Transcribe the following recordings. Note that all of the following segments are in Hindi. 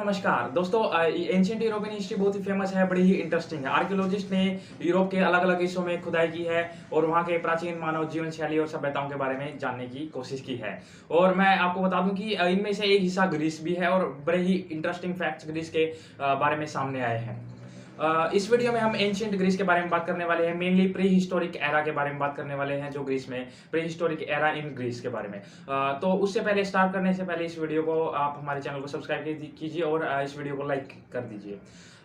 नमस्कार दोस्तों। एंशिएंट यूरोपियन हिस्ट्री बहुत ही फेमस है, बड़ी ही इंटरेस्टिंग है। आर्कियोलॉजिस्ट ने यूरोप के अलग-अलग हिस्सों में खुदाई की है और वहाँ के प्राचीन मानव जीवन शैली और सभ्यताओं के बारे में जानने की कोशिश की है। और मैं आपको बता दूं कि इनमें से एक हिस्सा ग्रीस भी है और बड़े ही इंटरेस्टिंग फैक्ट्स ग्रीस के बारे में सामने आए हैं। इस वीडियो में हम एंशिएंट ग्रीस के बारे में बात करने वाले हैं, मेनली प्री हिस्टोरिक एरा के बारे में बात करने वाले हैं, जो ग्रीस में prehistoric era in Greece के बारे में। तो उससे पहले स्टार्ट करने से पहले इस वीडियो को आप हमारे चैनल को सब्सक्राइब कीजिए और इस वीडियो को लाइक कर दीजिए।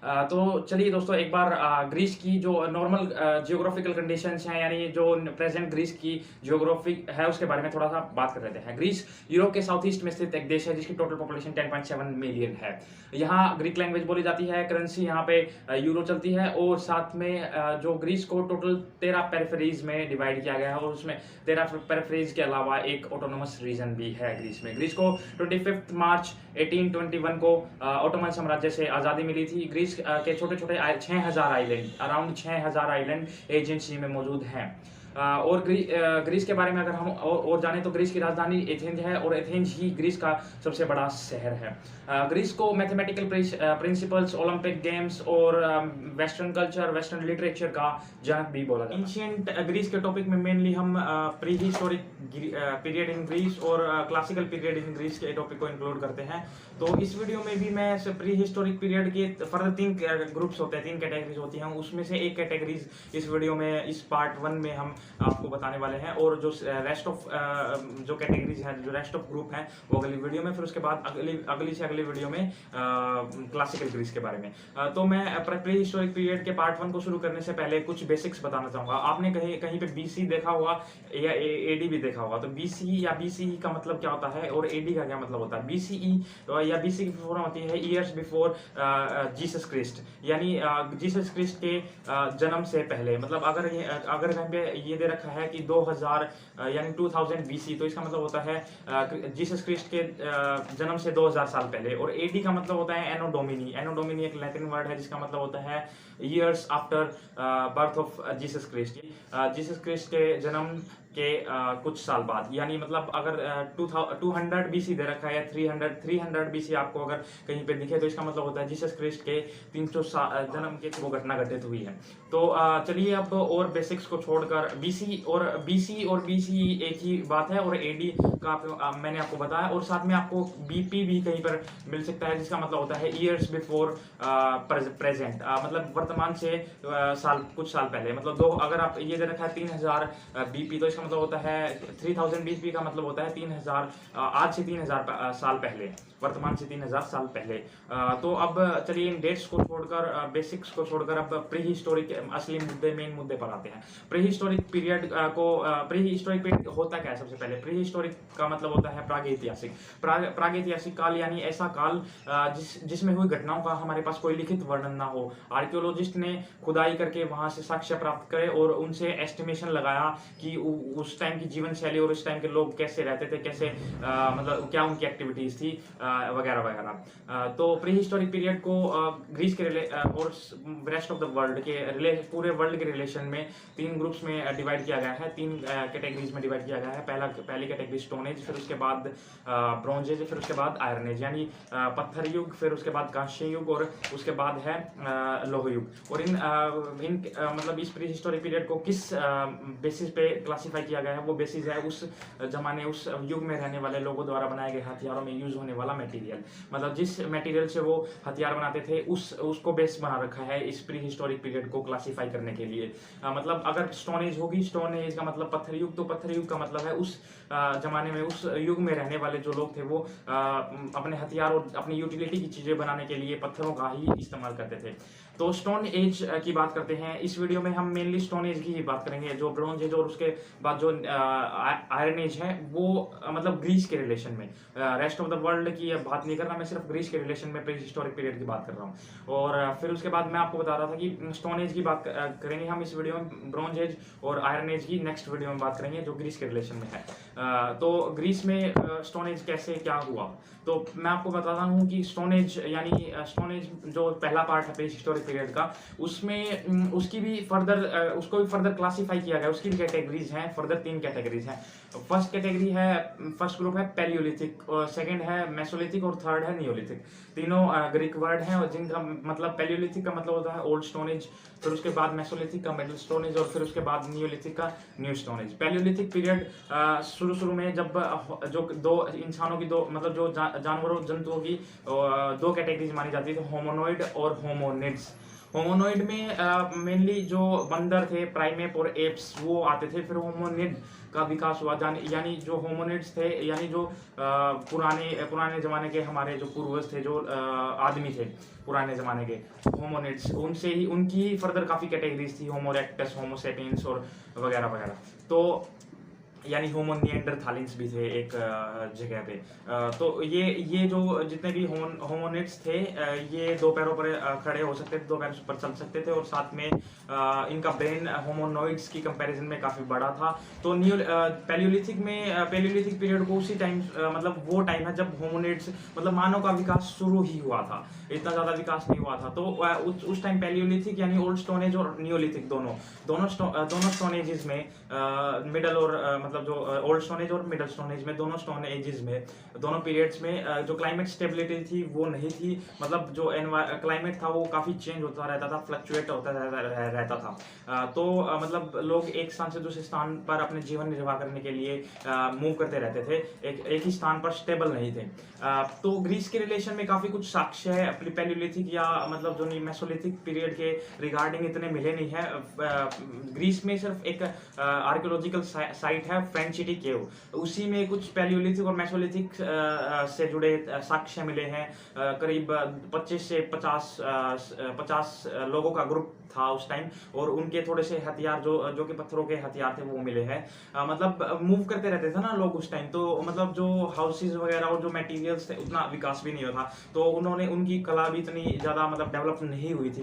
तो चलिए दोस्तों, एक बार ग्रीस की जो नॉर्मल जियोग्राफिकल कंडीशंस हैं, यानी जो प्रेजेंट ग्रीस की जियोग्राफी है उसके बारे में थोड़ा सा बात कर लेते हैं। ग्रीस यूरोप के साउथ ईस्ट में स्थित एक देश है जिसकी टोटल पॉपुलेशन 10.7 मिलियन है। यहाँ ग्रीक लैंग्वेज बोली जाती है, करेंसी यहाँ पे यूरो चलती है और साथ में जो ग्रीस को टोटल 13 पेरिफेरीज में डिवाइड किया गया है और उसमें 13 पेरिफेरीज के अलावा एक ऑटोनोमस रीजन भी है ग्रीस में। ग्रीस को 25 मार्च 1821 को ऑटोमन साम्राज्य से आज़ादी मिली थी। ग्रीस के छोटे छोटे 6000 आइलैंड, अराउंड 6000 आइलैंड एजेंसी में मौजूद हैं। और ग्रीस के बारे में अगर हम और जानें तो ग्रीस की राजधानी एथेंस है और एथेंस ही ग्रीस का सबसे बड़ा शहर है। ग्रीस को मैथमेटिकल प्रिंसिपल्स, ओलंपिक गेम्स और वेस्टर्न कल्चर, वेस्टर्न लिटरेचर का जनक भी बोला जाता है। एंशिएंट ग्रीस के टॉपिक में मेनली हम prehistoric period in Greece और क्लासिकल पीरियड इन ग्रीस के टॉपिक को इंक्लूड करते हैं। तो इस वीडियो में भी मैं प्री हिस्टोरिक पीरियड के फर्दर 3 ग्रुप्स होते हैं, 3 कैटेगरीज होती हैं, उसमें से एक कैटेगरीज इस वीडियो में, इस पार्ट 1 में हम आपको बताने वाले हैं। और जो रेस्ट ऑफ जो कैटेगरीज हैं, जो रेस्ट ऑफ ग्रुप हैं, वो अगली वीडियो में, फिर उसके बाद अगली से अगली वीडियो में क्लासिकल ग्रीस के बारे में। तो मैं प्री हिस्टोरिक पीरियड के पार्ट 1 को शुरू करने से पहले कुछ बेसिक्स बताना चाहूंगा। आपने कहीं पे बीसी देखा होगा या एडी भी देखा होगा। तो बीसी या बीसीई का मतलब क्या होता है और एडी का क्या मतलब होता है। बीसीई या बीसी की फॉर्म होती है ईयर्स बिफोर जीसस क्रिस्ट, यानी जीसस क्रिस्ट के जन्म से पहले। मतलब अगर कहीं पे ये दे रखा है कि 2000 यानी 2000 बीसी, तो इसका मतलब होता है जीसस क्रिस्ट के जन्म से 2000 साल पहले। और एडी का मतलब होता है एनो डोमिनी। एनो डोमिनी एक लैटिन वर्ड है जिसका मतलब होता है years after birth of Jesus Christ. Jesus Christ के जन्म के कुछ साल बाद, यानी मतलब अगर 200 बीसी दे रखा है या 300 बीसी आपको अगर कहीं पे दिखे, तो इसका मतलब होता है जीसस क्रिस्ट के 300 जन्म के वो घटना घटित हुई है। तो चलिए अब और बेसिक्स को छोड़कर बीसी और बीसी एक ही बात है, और एडी का मैंने आपको बताया। और साथ में आपको बीपी भी कहीं पर मिल सकता है जिसका मतलब होता है ईयर्स बिफोर प्रेजेंट, मतलब वर्तमान से कुछ साल पहले। मतलब अगर आप ये दे रखा है 3000 बीपी, तो मतलब होता है 3000 बीपी का मतलब होता है 3000 आज से 3000 साल पहले, वर्तमान से 3000 साल पहले। तो अब चलिए इन डेट्स को छोड़कर, बेसिक्स को छोड़कर, अब प्री हिस्टोरिक असली मेन मुद्दे पर आते हैं। Pre historic period pre historic period होता क्या है। सबसे पहले प्री हिस्टोरिक का मतलब होता है प्रागैतिहासिक। प्रागैतिहासिक काल यानी ऐसा काल जिसमें हुई घटनाओं का हमारे पास कोई लिखित वर्णन ना हो। आर्कियोलॉजिस्ट ने खुदाई करके वहां से साक्ष्य प्राप्त करे और उनसे एस्टिमेशन लगाया कि उस टाइम की जीवन शैली और उस टाइम के लोग कैसे रहते थे, कैसे मतलब क्या उनकी एक्टिविटीज थी वगैरह वगैरह। तो प्री हिस्टोरिक पीरियड को ग्रीस के और रेस्ट ऑफ द वर्ल्ड के पूरे वर्ल्ड के रिलेशन में 3 ग्रुप्स में डिवाइड किया गया है, 3 कैटेगरीज में डिवाइड किया गया है। पहली कैटेगरी स्टोन एज, फिर उसके बाद ब्रॉन्ज एज, फिर उसके बाद आयरन एज यानी पत्थर युग, फिर उसके बाद कांस्य युग और उसके बाद है लौह युग। और इन मतलब इस प्री हिस्टोरिक पीरियड को किस बेसिस पे क्लासिफाई किया गया है, वो बेसिस है उस जमाने, उस युग में रहने वाले लोगों द्वारा बनाए गए हथियारों में यूज होने वाला मटेरियल। मतलब जिस मटेरियल से वो हथियार बनाते थे उसको बेस बना रखा है इस प्री हिस्टोरिक पीरियड को क्लासिफाई करने के लिए। मतलब अगर स्टोन एज होगी, स्टोन एज का मतलब पत्थर युग, तो पत्थर युग का मतलब है उस जमाने में, उस युग में रहने वाले जो लोग थे वो अपने हथियार और अपनी यूटिलिटी की चीजें बनाने के लिए पत्थरों का ही इस्तेमाल करते थे। तो स्टोन एज की बात करते हैं। इस वीडियो में हम मेनली स्टोन एज की ही बात करेंगे। जो ब्रॉन्ज एज और उसके बाद जो आयरन एज है वो मतलब ग्रीस के रिलेशन में, रेस्ट ऑफ द वर्ल्ड की बात नहीं कर रहा मैं, सिर्फ ग्रीस के रिलेशन में प्री हिस्टोरिक पीरियड की बात कर रहा हूँ। और फिर उसके बाद मैं आपको बता रहा था कि स्टोन एज की बात करेंगे हम इस वीडियो में, ब्रॉन्ज एज और आयरन एज की नेक्स्ट वीडियो में बात करेंगे जो ग्रीस के रिलेशन में है। तो ग्रीस में स्टोन एज कैसे क्या हुआ, तो मैं आपको बताता हूँ कि स्टोन एज यानी स्टोन एज जो पहला पार्ट है प्री हिस्टोरिक पीरियड का, उसमें उसकी भी फर्दर उसको भी फर्दर क्लासीफाई किया गया। उसकी भी कैटेगरीज हैं, फर्दर 3 कैटेगरीज हैं। फर्स्ट कैटेगरी है, फर्स्ट ग्रुप है पैलियोलिथिक, सेकंड है मेसोलिथिक और थर्ड है नियोलिथिक। तीनों ग्रीक वर्ड हैं और जिनका मतलब पैलियोलिथिक का मतलब होता है ओल्ड स्टोन एज, फिर उसके बाद मेसोलिथिक का मिडिल स्टोन एज और फिर उसके बाद नियोलिथिक का new stone as. Palaeolithic period शुरू में जब जो दो इंसानों की दो मतलब जो जानवरों जंतुओं की दो कैटेगरीज मानी जाती थी, होमोनोइड और होमोनिड्स। होमोनोइड में मेनली जो बंदर थे, प्राइमेप और एप्स, वो आते थे। फिर होमोनिड का विकास हुआ, यानी जो होमोनिड्स थे, यानी जो पुराने जमाने के हमारे जो पूर्वज थे, जो आदमी थे पुराने जमाने के होमोनिड्स, उनसे ही उनकी ही फर्दर काफ़ी कैटेगरीज थी, होमो इरेक्टस, होमो सेपियंस और वगैरह वगैरह। तो यानी होमो निएंडरथालिंस भी थे एक जगह पे। तो ये जो जितने भी होमोनिड्स थे, ये दो पैरों पर खड़े हो सकते थे, दो पैरों पर चल सकते थे और साथ में इनका ब्रेन होमोनॉइड्स की कंपैरिजन में काफ़ी बड़ा था। तो पैलियोलिथिक पीरियड को उसी टाइम मतलब वो टाइम है जब होमोनिड्स मतलब मानव का विकास शुरू ही हुआ था, इतना ज़्यादा विकास नहीं हुआ था। तो उस टाइम पैलियोलिथिक यानी ओल्ड स्टोन एज और नियोलिथिक दोनों स्टोन एजेस में मिडल और मतलब जो ओल्ड स्टोन एज और मिडल स्टोन एज में, दोनों स्टोन एजेस में, दोनों पीरियड्स में जो क्लाइमेट स्टेबिलिटी थी वो नहीं थी। मतलब जो क्लाइमेट था वो काफ़ी चेंज होता रहता था, फ्लक्चुएट होता रहता था। तो मतलब लोग एक स्थान से दूसरे स्थान पर अपने जीवन निर्वाह करने के लिए मूव करते रहते थे, एक ही स्थान पर स्टेबल नहीं थे। तो ग्रीस के रिलेशन में काफ़ी कुछ साक्ष्य है पैलियोलिथिक या मतलब जो मेसोलिथिक पीरियड के रिगार्डिंग इतने मिले नहीं है। ग्रीस में सिर्फ एक आर्कियोलॉजिकल साइट है फ्रेंचिटी केव, उसी में कुछ पैलियोलिथिक और मेसोलिथिक से जुड़े साक्ष्य मिले हैं। करीब 25 से 50 लोगों का ग्रुप था उस टाइम, और उनके थोड़े से हथियार जो कि पत्थरों के हथियार थे वो मिले हैं। मतलब मूव करते रहते थे ना लोग उस टाइम, तो मतलब जो हाउसेज वगैरह और जो मटेरियल्स थे उतना विकास भी नहीं हुआ था, तो उनकी कला भी इतनी ज़्यादा मतलब डेवलप नहीं हुई थी,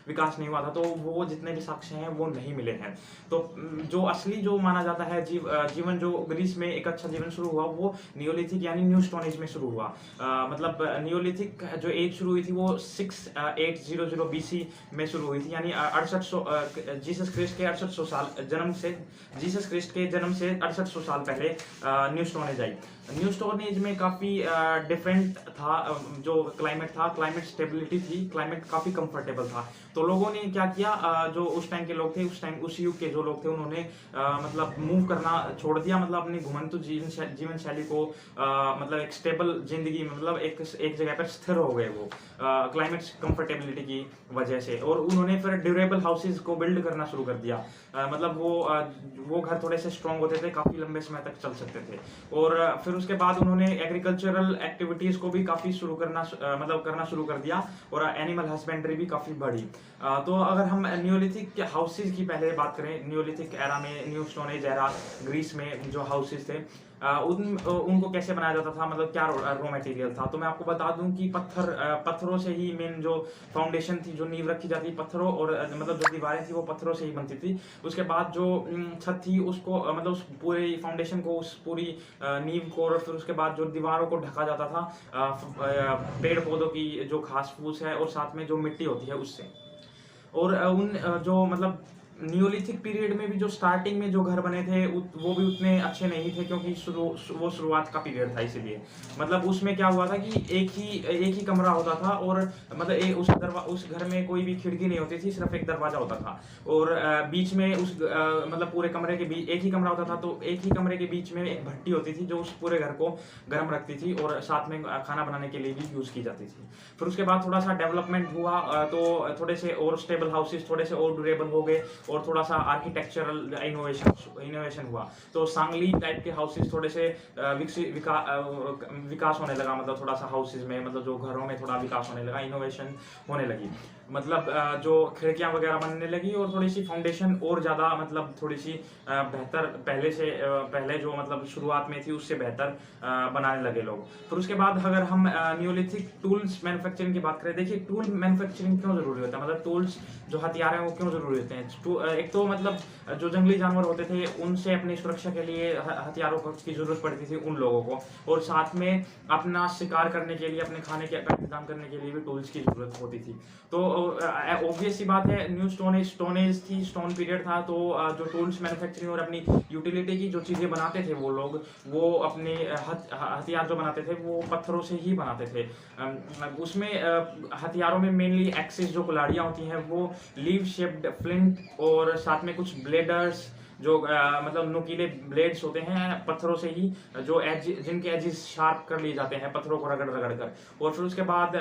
विकास नहीं हुआ था, तो वो जितने भी साक्ष्य हैं वो नहीं मिले हैं। तो जो असली जो माना जाता है जीवन जो ग्रीस में एक अच्छा जीवन शुरू हुआ वो नियोलिथिक यानी न्यू स्टोन एज में शुरू हुआ। मतलब नियोलिथिक जो एज शुरू हुई थी वो 6800 बीसी में शुरू हुई थी, यानी 6800 जीसस क्रिस्ट के 6800 साल जन्म से, जीसस क्रिस्ट के जन्म से 6800 साल पहले न्यू स्टोन एज आई। न्यू स्टोन एज में काफ़ी डिफरेंट था जो क्लाइमेट था, क्लाइमेट स्टेबिलिटी थी, क्लाइमेट काफ़ी कंफर्टेबल था। तो लोगों ने क्या किया, जो उस टाइम के लोग थे, उस युग के जो लोग थे, उन्होंने मतलब मूव करना छोड़ दिया, मतलब अपनी घुमंतु जीवन शैली को मतलब एक स्टेबल जिंदगी में मतलब एक जगह पर स्थिर हो गए वो क्लाइमेट कंफर्टेबिलिटी की वजह से। और उन्होंने फिर ड्यूरेबल हाउसेज को बिल्ड करना शुरू कर दिया। मतलब वो घर थोड़े से स्ट्रॉन्ग होते थे, काफ़ी लंबे समय तक चल सकते थे। और फिर उसके बाद उन्होंने एग्रीकल्चरल एक्टिविटीज़ को भी काफ़ी करना शुरू कर दिया, और एनिमल हस्बेंड्री भी काफ़ी बढ़ी। तो अगर हम नियोलिथिक हाउसेज की पहले बात करें, नियोलिथिक एरा में, new stone age era Greece में जो हाउसेज थे उनको कैसे बनाया जाता था, मतलब क्या रॉ मटेरियल था। तो मैं आपको बता दूं कि पत्थरों से ही मेन जो फाउंडेशन थी, जो नींव रखी जाती पत्थरों, और मतलब जो दीवारें थी वो पत्थरों से ही बनती थी। उसके बाद जो छत थी उसको मतलब उस पूरे फाउंडेशन को, उस पूरी नींव को, और फिर उसके बाद जो दीवारों को ढका जाता था पेड़ पौधों की जो घास फूस है और साथ में जो मिट्टी होती है उससे। और जो मतलब नियोलिथिक पीरियड में भी जो स्टार्टिंग में जो घर बने थे वो भी उतने अच्छे नहीं थे, क्योंकि वो शुरुआत का पीरियड था, इसलिए मतलब उसमें क्या हुआ था कि एक ही कमरा होता था, और मतलब उस घर में कोई भी खिड़की नहीं होती थी, सिर्फ एक दरवाजा होता था, और बीच में मतलब पूरे कमरे के बीच एक ही कमरा होता था, तो एक ही कमरे के बीच में एक भट्टी होती थी जो उस पूरे घर को गर्म रखती थी और साथ में खाना बनाने के लिए भी यूज़ की जाती थी। फिर उसके बाद थोड़ा सा डेवलपमेंट हुआ, तो थोड़े से और स्टेबल हाउसेज थोड़े से और ड्यूरेबल हो गए, और थोड़ा सा आर्किटेक्चरल इनोवेशन हुआ। तो सांगली टाइप के हाउसेज थोड़े से विकास होने लगा, मतलब थोड़ा सा हाउसेज में, मतलब जो घरों में थोड़ा विकास होने लगा, इनोवेशन होने लगी, मतलब जो खिड़कियां वगैरह बनने लगी, और थोड़ी सी फाउंडेशन और ज़्यादा मतलब थोड़ी सी बेहतर पहले जो मतलब शुरुआत में थी उससे बेहतर बनाने लगे लोग। फिर उसके बाद अगर हम नियोलिथिक टूल्स मैन्युफैक्चरिंग की बात करें, देखिए टूल मैन्युफैक्चरिंग क्यों ज़रूरी होता है, मतलब टूल्स जो हथियार हैं वो क्यों ज़रूरी होते हैं। एक तो मतलब जो जंगली जानवर होते थे उनसे अपनी सुरक्षा के लिए हथियारों की ज़रूरत पड़ती थी उन लोगों को, और साथ में अपना शिकार करने के लिए, अपने खाने का इंतजाम करने के लिए भी टूल्स की ज़रूरत होती थी। तो ऑब्वियस सी बात है, न्यू स्टोन एज थी, स्टोन पीरियड था, तो जो टूल्स मैन्युफैक्चरिंग और अपनी यूटिलिटी की जो चीज़ें बनाते थे वो लोग, वो अपने हथियार जो बनाते थे वो पत्थरों से ही बनाते थे। उसमें हथियारों में मेनली एक्सिस जो कुल्हाड़ियाँ होती हैं वो लीव शेप्ड फ्लिंट और साथ में कुछ ब्लेडर्स जो मतलब नुकीले ब्लेड्स होते हैं पत्थरों से ही, जो एज जिनके एजेस शार्प कर लिए जाते हैं पत्थरों को रगड़ रगड़ कर। और फिर उसके बाद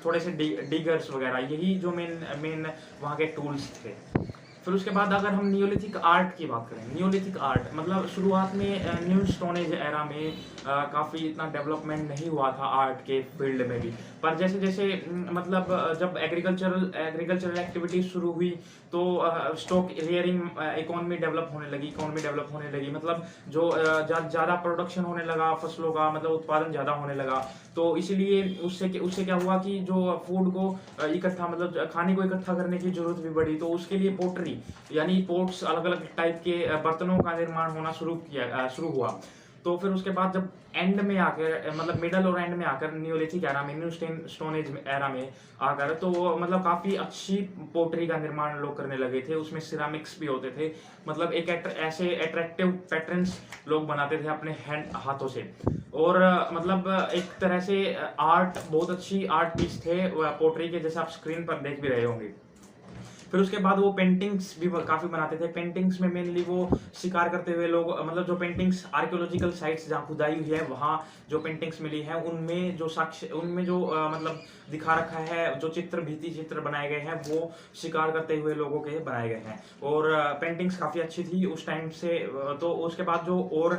थोड़े से डिगर्स वगैरह, यही जो मेन मेन वहाँ के टूल्स थे। फिर उसके बाद अगर हम नियोलिथिक आर्ट की बात करें, नियोलिथिक आर्ट मतलब शुरुआत में न्यू स्टोन एज एरा में काफ़ी इतना डेवलपमेंट नहीं हुआ था आर्ट के फील्ड में भी, पर जैसे जैसे मतलब जब एग्रीकल्चरल एक्टिविटीज शुरू हुई तो स्टॉक रियरिंग इकोनॉमी डेवलप होने लगी, मतलब जो ज़्यादा प्रोडक्शन होने लगा फसलों का, मतलब उत्पादन ज़्यादा होने लगा। तो इसीलिए उससे क्या हुआ कि जो फूड को इकट्ठा, मतलब खाने को इकट्ठा करने की जरूरत भी बढ़ी, तो उसके लिए पोट्री यानी पोट्स, अलग अलग टाइप के बर्तनों का निर्माण होना शुरू हुआ। तो फिर उसके बाद जब एंड में आकर, मतलब मिडल और एंड में आकर न्यूलिथिक एरा में, न्यू स्टोन एज एरा में आकर, तो मतलब काफ़ी अच्छी पोट्री का निर्माण लोग करने लगे थे। उसमें सिरामिक्स भी होते थे, मतलब एक ऐसे अट्रैक्टिव पैटर्न्स लोग बनाते थे अपने हाथों से। और मतलब एक तरह से आर्ट, बहुत अच्छी आर्ट पीस थे पोट्री के, जैसे आप स्क्रीन पर देख भी रहे होंगे। फिर उसके बाद वो पेंटिंग्स भी काफ़ी बनाते थे। पेंटिंग्स में मेनली वो शिकार करते हुए लोग, मतलब जो पेंटिंग्स आर्कियोलॉजिकल साइट्स जहाँ खुदाई हुई है वहाँ जो पेंटिंग्स मिली है उनमें जो साक्ष्य, उनमें जो मतलब दिखा रखा है, जो भित्ति चित्र बनाए गए हैं वो शिकार करते हुए लोगों के बनाए गए हैं। और पेंटिंग्स काफ़ी अच्छी थी उस टाइम से। तो उसके बाद जो और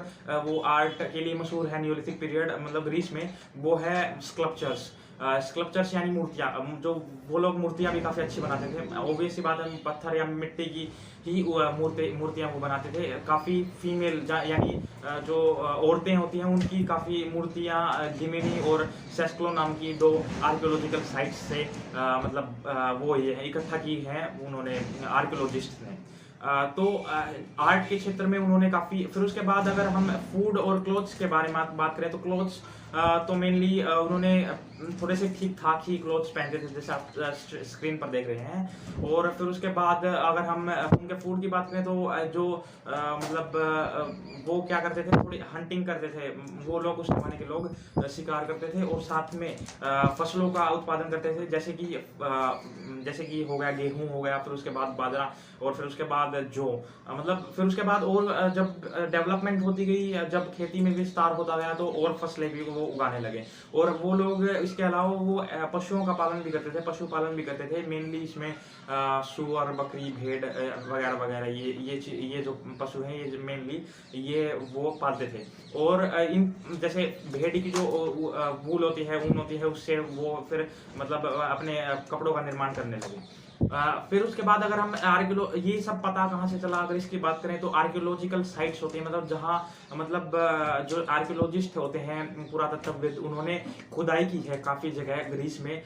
वो आर्ट के लिए मशहूर है नियोलिथिक पीरियड, मतलब ग्रीस में, वो है स्कल्पचर्स यानी मूर्तियाँ। जो वो लोग मूर्तियाँ भी काफ़ी अच्छी बनाते थे। ऑब्वियस सी बात है, पत्थर या मिट्टी की ही मूर्तियाँ वो बनाते थे। काफ़ी फीमेल यानी जो औरतें होती हैं उनकी काफ़ी मूर्तियाँ गिमिनी और सेस्क्लो नाम की दो आर्कियोलॉजिकल साइट्स से मतलब वो ये इकट्ठा की हैं उन्होंने, आर्कियोलॉजिस्ट ने। तो आर्ट के क्षेत्र में उन्होंने काफ़ी। फिर उसके बाद अगर हम फूड और क्लोथ्स के बारे में बात करें तो क्लोथ्स तो मेनली उन्होंने थोड़े से ठीक ठाक ही क्लोथ्स पहनते थे, जैसे आप स्क्रीन पर देख रहे हैं। और फिर उसके बाद अगर हम उनके फूड की बात करें तो जो मतलब वो क्या करते थे, थोड़ी हंटिंग करते थे वो लोग, उस जमाने के लोग शिकार करते थे और साथ में फसलों का उत्पादन करते थे, जैसे कि हो गया गेहूं हो गया, फिर उसके बाद बाजरा, और फिर उसके बाद जो मतलब फिर उसके बाद और जब डेवलपमेंट होती गई, जब खेती में विस्तार होता गया तो और फसलें भी वो उगाने लगे। और वो लोग इसके अलावा वो पशुओं का पालन भी करते थे, पशुपालन भी करते थे। मेनली इसमें सुअर, बकरी, भेड़ वगैरह वगैरह ये जो पशु हैं ये मेनली ये वो पालते थे। और इन जैसे भेड़ की जो वूल होती है, ऊन होती है, उससे वो फिर मतलब अपने कपड़ों का निर्माण करने लगे। फिर उसके बाद अगर हम ये सब पता कहाँ से चला, अगर इसकी बात करें तो आर्कियोलॉजिकल साइट्स होती हैं, मतलब जहाँ मतलब जो आर्कियोलॉजिस्ट होते हैं, पुरातत्वविद, उन्होंने खुदाई की है काफ़ी जगह ग्रीस में।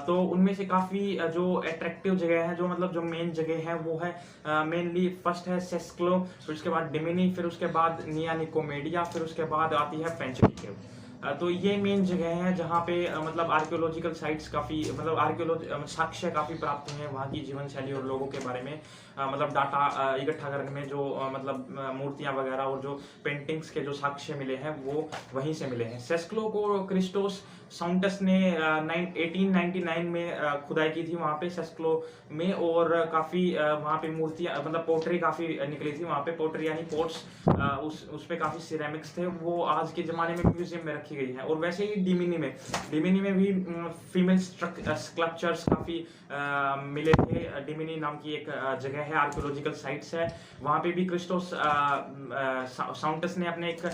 तो उनमें से काफ़ी जो अट्रैक्टिव जगह है, जो मतलब जो मेन जगह है वो है मेनली फर्स्ट है सेस्क्लो, फिर उसके बाद डिमिनी, फिर उसके बाद निया निकोमेडिया, फिर उसके बाद आती है पेंचुरी केव। तो ये मेन जगह है जहाँ पे मतलब आर्कियोलॉजिकल साइट्स काफ़ी, मतलब साक्ष्य काफ़ी प्राप्त हुए हैं वहाँ की जीवन शैली और लोगों के बारे में, मतलब डाटा इकट्ठा करने में, जो मतलब मूर्तियाँ वगैरह और जो पेंटिंग्स के जो साक्ष्य मिले हैं वो वहीं से मिले हैं। सेस्क्लो को क्रिस्टोस साउंटस ने 1899 में खुदाई की थी वहाँ पे सेस्क्लो में, और काफ़ी वहाँ पे मूर्तियाँ, मतलब पोट्री काफ़ी निकली थी वहाँ पे, पोट्री यानी पोट्स, उस पे काफ़ी सिरेमिक्स थे, वो आज के ज़माने में म्यूजियम में रखी गई है। और वैसे ही डिमिनी में भी फीमेल स्कल्पचर्स काफ़ी मिले थे। डिमिनी नाम की एक जगह है, आर्कियोलॉजिकल साइट्स है, वहाँ पे भी क्रिस्टोस साउंटस ने अपने एक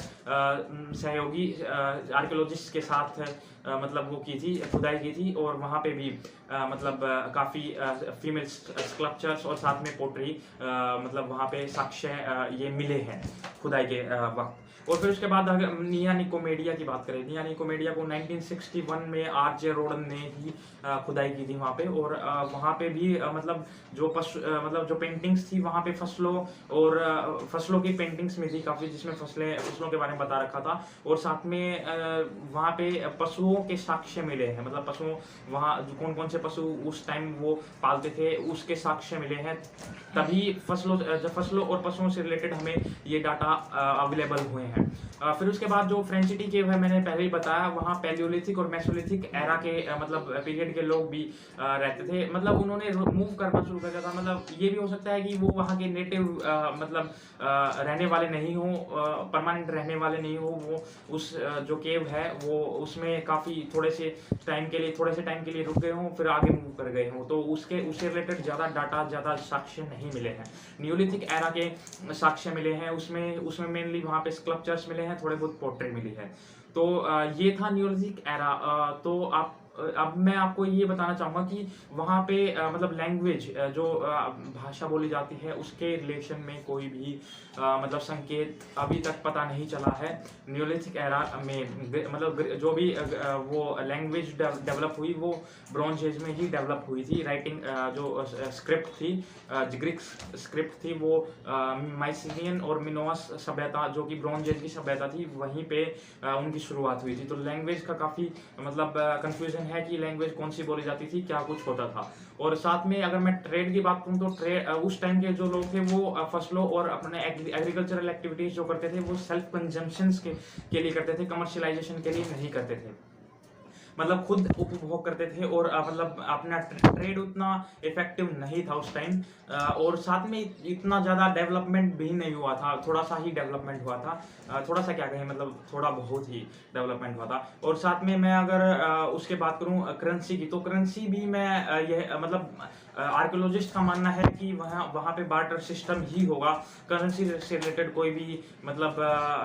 सहयोगी आर्कियोलॉजिस्ट के साथ मतलब वो की थी, खुदाई की थी, और वहाँ पे भी मतलब काफ़ी फीमेल स्कल्पचर्स और साथ में पोट्री मतलब वहाँ पे साक्ष्य ये मिले हैं खुदाई के वक्त। और फिर उसके बाद अगर निया निकोमेडिया की बात करें, निया निकोमेडिया को 1961 में आरजे रोडन ने ही खुदाई की थी वहाँ पे। और वहाँ पे भी मतलब मतलब जो पेंटिंग्स थी वहाँ पे फसलों और फसलों की पेंटिंग्स में थी काफ़ी, जिसमें फसलों के बारे में बता रखा था। और साथ में वहाँ पे पशुओं के साक्ष्य मिले हैं, मतलब पशुओं वहाँ कौन कौन से पशु उस टाइम वो पालते थे उसके साक्ष्य मिले हैं, तभी फसलों और पशुओं से रिलेटेड हमें ये डाटा अवेलेबल हुए हैं। फिर उसके बाद जो फ्रेंच सिटी केव है, मैंने पहले ही बताया, वहाँ पैलियोलिथिक और मेसोलिथिक एरा के मतलब पीरियड के लोग भी रहते थे। मतलब उन्होंने मूव करना शुरू कर दिया था। मतलब ये भी हो सकता है कि वो वहाँ के नेटिव मतलब रहने वाले नहीं हो, परमानेंट रहने वाले नहीं हो, वो उस जो केव है वो उसमें काफ़ी थोड़े से टाइम के लिए रुक गए हों, फिर आगे मूव कर गए हों। तो उससे रिलेटेड ज़्यादा डाटा, ज़्यादा साक्ष्य नहीं मिले हैं। न्यूलिथिक एरा के साक्ष्य मिले हैं, उसमें मेनली वहाँ पे स्कल्पचर्स मिले हैं, थोड़े बहुत पोट्री मिली है। तो ये था न्यूलिथिक एरा। तो अब मैं आपको ये बताना चाहूँगा कि वहाँ पे मतलब लैंग्वेज जो भाषा बोली जाती है उसके रिलेशन में कोई भी मतलब संकेत अभी तक पता नहीं चला है। न्यूलिथिक एरा में मतलब जो भी वो लैंग्वेज डेवलप हुई वो ब्रॉन्ज एज में ही डेवलप हुई थी। राइटिंग जो स्क्रिप्ट थी, ग्रीक स्क्रिप्ट थी, वो माइसिनियन और मिनोअस सभ्यता जो कि ब्रॉन्ज एज की सभ्यता थी वहीं पे उनकी शुरुआत हुई थी। तो लैंग्वेज का काफ़ी मतलब कंफ्यूजन है कि लैंग्वेज कौन सी बोली जाती थी, क्या कुछ होता था। और साथ में अगर मैं ट्रेड की बात करूँ तो ट्रेड उस टाइम के जो लोग थे वो फसलों और अपने एग्रीकल्चरल एक्टिविटीज जो करते थे वो सेल्फ कंजम्पशन के लिए करते थे, कमर्शियलाइजेशन के लिए नहीं करते थे। मतलब खुद उपभोग करते थे और मतलब अपना ट्रेड उतना इफेक्टिव नहीं था उस टाइम। और साथ में इतना ज़्यादा डेवलपमेंट भी नहीं हुआ था, थोड़ा सा ही डेवलपमेंट हुआ था। थोड़ा सा क्या कहें, मतलब थोड़ा बहुत ही डेवलपमेंट हुआ था। और साथ में मैं अगर उसके बात करूं करेंसी की, तो करेंसी भी मैं यह मतलब आर्कियोलॉजिस्ट का मानना है कि वहाँ पे बार्टर सिस्टम ही होगा। करेंसी से रिलेटेड कोई भी मतलब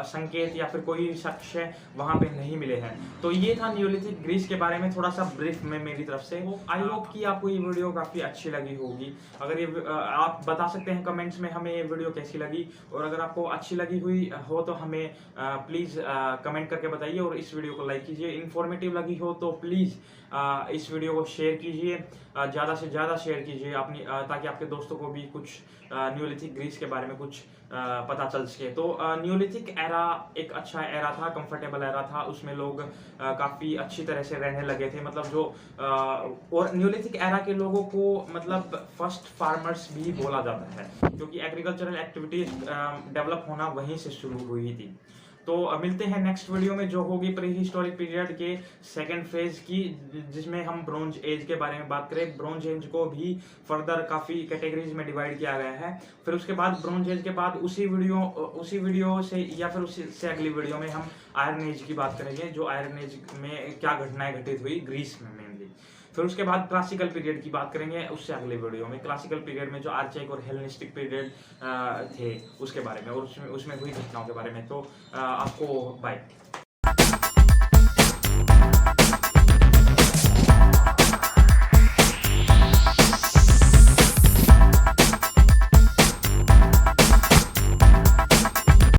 संकेत या फिर कोई साक्ष्य वहाँ पे नहीं मिले हैं। तो ये था न्यूलिथिक ग्रीस के बारे में थोड़ा सा ब्रीफ में मेरी तरफ से। आई होप कि आपको ये वीडियो काफ़ी अच्छी लगी होगी। अगर ये आप बता सकते हैं कमेंट्स में हमें ये वीडियो कैसी लगी, और अगर आपको अच्छी लगी हुई हो तो हमें प्लीज़ कमेंट करके बताइए और इस वीडियो को लाइक कीजिए। इन्फॉर्मेटिव लगी हो तो प्लीज़ इस वीडियो को शेयर कीजिए, ज़्यादा से ज़्यादा शेयर कीजिए अपनी ताकि आपके दोस्तों को भी कुछ न्यूलिथिक ग्रीस के बारे में कुछ पता चल सके। तो न्यूलिथिक एरा एक अच्छा एरा था, कंफर्टेबल एरा था, उसमें लोग काफ़ी अच्छी तरह से रहने लगे थे। मतलब जो और न्यूलिथिक एरा के लोगों को मतलब फर्स्ट फार्मर्स भी बोला जाता है, क्योंकि एग्रीकल्चरल एक्टिविटीज डेवलप होना वहीं से शुरू हुई थी। तो मिलते हैं नेक्स्ट वीडियो में जो होगी प्री हिस्टोरिक पीरियड के सेकेंड फेज की, जिसमें हम ब्रॉन्ज एज के बारे में बात करें। ब्रॉन्ज एज को भी फर्दर काफ़ी कैटेगरीज में डिवाइड किया गया है। फिर उसके बाद ब्रॉन्ज एज के बाद उसी वीडियो से या फिर उसी से अगली वीडियो में हम आयरन एज की बात करेंगे, जो आयरन एज में क्या घटनाएं घटित हुई ग्रीस में मेनली। फिर उसके बाद क्लासिकल पीरियड की बात करेंगे उससे अगले वीडियो में। क्लासिकल पीरियड में जो आर्चाइक और हेलेनिस्टिक पीरियड थे उसके बारे में और उसमें हुई घटनाओं के बारे में। तो आपको बाय।